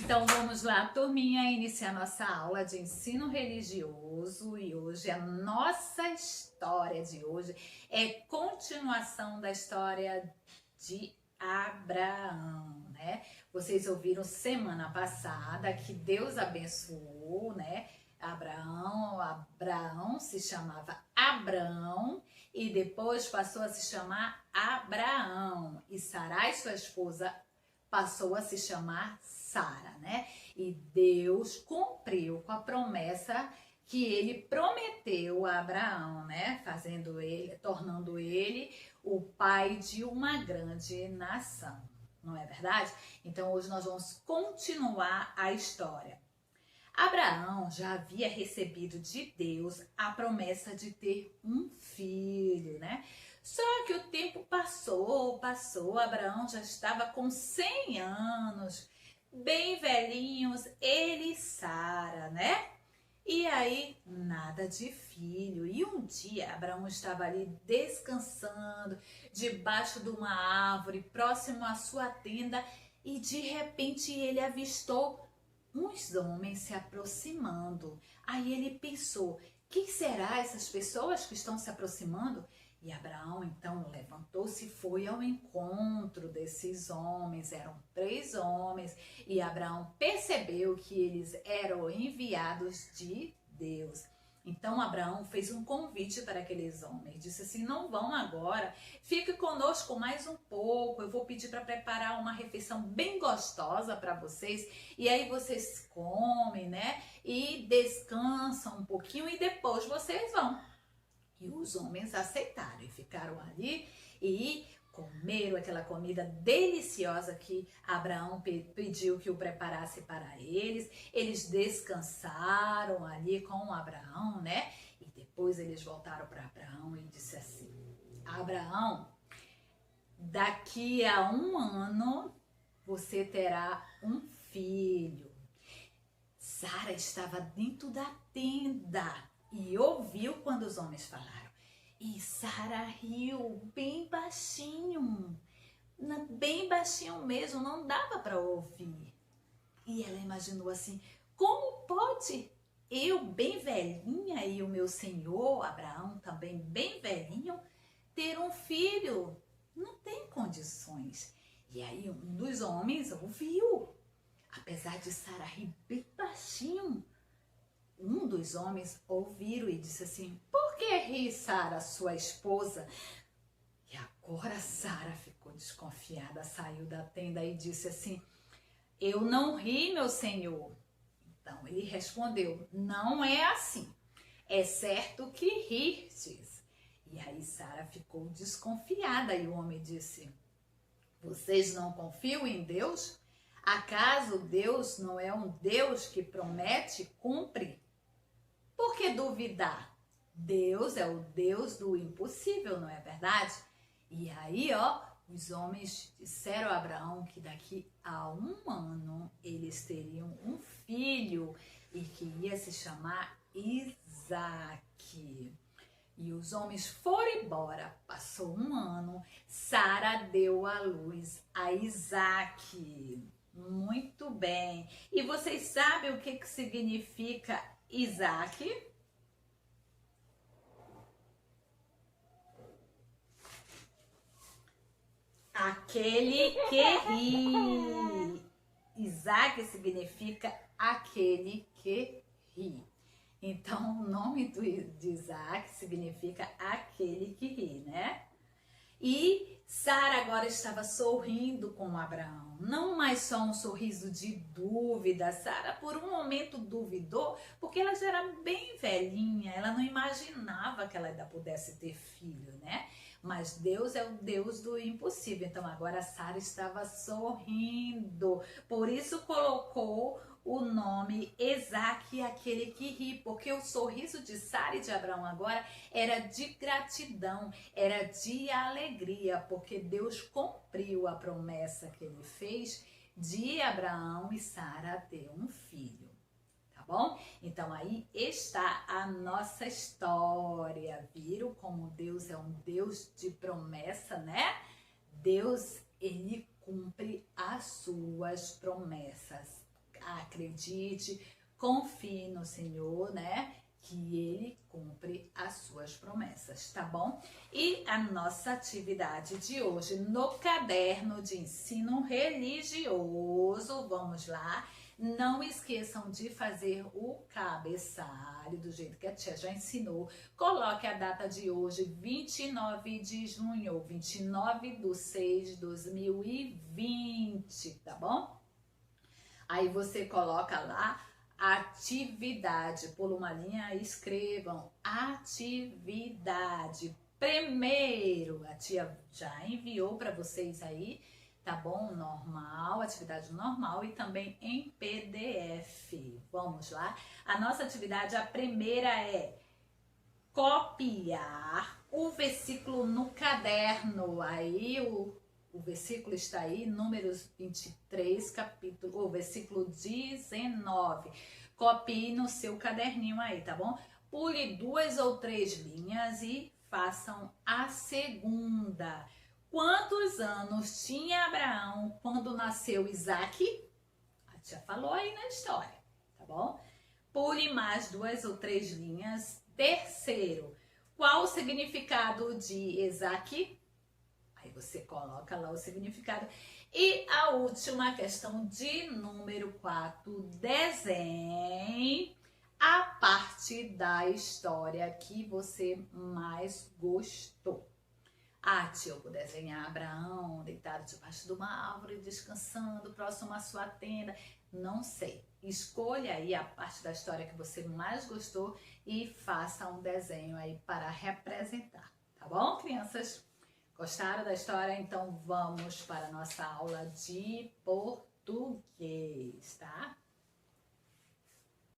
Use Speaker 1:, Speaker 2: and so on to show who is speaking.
Speaker 1: Então vamos lá, turminha, iniciar nossa aula de ensino religioso e hoje a nossa história de hoje é continuação da história de Abraão, né? Vocês ouviram semana passada que Deus abençoou, né? Abraão se chamava Abrão e depois passou a se chamar Abraão e Sarai, sua esposa, passou a se chamar Sara, né? E Deus cumpriu com a promessa que ele prometeu a Abraão, né? Tornando ele o pai de uma grande nação, não é verdade? Então hoje nós vamos continuar a história. Abraão já havia recebido de Deus a promessa de ter um filho, né? Só que o tempo passou, Abraão já estava com 100 anos, bem velhinhos, ele e Sara, né? E aí, nada de filho. E um dia, Abraão estava ali descansando, debaixo de uma árvore, próximo à sua tenda, e de repente ele avistou uns homens se aproximando. Aí ele pensou, quem será essas pessoas que estão se aproximando? E Abraão então levantou-se e foi ao encontro desses homens. Eram 3 homens e Abraão percebeu que eles eram enviados de Deus. Então Abraão fez um convite para aqueles homens, disse assim, não vão agora, fique conosco mais um pouco, eu vou pedir para preparar uma refeição bem gostosa para vocês, e aí vocês comem, né, e descansam um pouquinho e depois vocês vão. E os homens aceitaram e ficaram ali e comeram aquela comida deliciosa que Abraão pediu que o preparasse para eles. Eles descansaram ali com Abraão, né? E depois eles voltaram para Abraão e disse assim, Abraão, daqui a 1 ano você terá um filho. Sara estava dentro da tenda e ouviu quando os homens falaram. E Sara riu bem baixinho mesmo, não dava para ouvir. E ela imaginou assim, como pode eu, bem velhinha, e o meu senhor, Abraão, também bem velhinho, ter um filho? Não tem condições. E aí um dos homens ouviu, apesar de Sara rir bem baixinho, um dos homens ouviram e disse assim, por que ri Sara, sua esposa? E agora Sara ficou desconfiada, saiu da tenda e disse assim, eu não ri, meu senhor. Então ele respondeu, não é assim, é certo que ristes. E aí Sara ficou desconfiada e o homem disse, vocês não confiam em Deus? Acaso Deus não é um Deus que promete e cumpre? Por que duvidar? Deus é o Deus do impossível, não é verdade? E aí, ó, os homens disseram a Abraão que daqui a 1 ano eles teriam um filho e que ia se chamar Isaque. E os homens foram embora. Passou 1 ano, Sara deu à luz a Isaque. Muito bem. E vocês sabem o que significa Isaque? Aquele que ri. Isaque significa aquele que ri. Então, o nome de Isaque significa aquele que ri, né? E Sara agora estava sorrindo com Abraão, não mais só um sorriso de dúvida. Sara por um momento duvidou, porque ela já era bem velhinha, ela não imaginava que ela ainda pudesse ter filho, né? Mas Deus é o Deus do impossível, então agora Sara estava sorrindo, por isso colocou o nome Isaque, aquele que ri, porque o sorriso de Sara e de Abraão agora era de gratidão, era de alegria, porque Deus cumpriu a promessa que ele fez de Abraão e Sara ter um filho. Tá bom? Então aí está a nossa história. Viram como Deus é um Deus de promessa, né? Deus, ele cumpre as suas promessas. Acredite, confie no Senhor, né? Que Ele cumpre as suas promessas, tá bom? E a nossa atividade de hoje no caderno de ensino religioso, vamos lá. Não esqueçam de fazer o cabeçalho do jeito que a tia já ensinou. Coloque a data de hoje, 29 de junho, 29/6/2020, tá bom? Aí você coloca lá atividade, pula uma linha e escrevam atividade. Primeiro, a tia já enviou para vocês aí, tá bom? Normal, atividade normal e também em PDF. Vamos lá? A nossa atividade, a primeira é copiar o versículo no caderno. Aí o versículo está aí, Números 23, o versículo 19. Copie no seu caderninho aí, tá bom? Pule 2 ou 3 linhas e façam a segunda. Quantos anos tinha Abraão quando nasceu Isaac? A tia falou aí na história, tá bom? Pule mais 2 ou 3 linhas. Terceiro, qual o significado de Isaac? Aí você coloca lá o significado. E a última questão de número 4, desenhe a parte da história que você mais gostou. Ah, tia, eu vou desenhar Abraão deitado debaixo de uma árvore, descansando, próximo à sua tenda. Não sei. Escolha aí a parte da história que você mais gostou e faça um desenho aí para representar. Tá bom, crianças? Gostaram da história? Então vamos para a nossa aula de português, tá?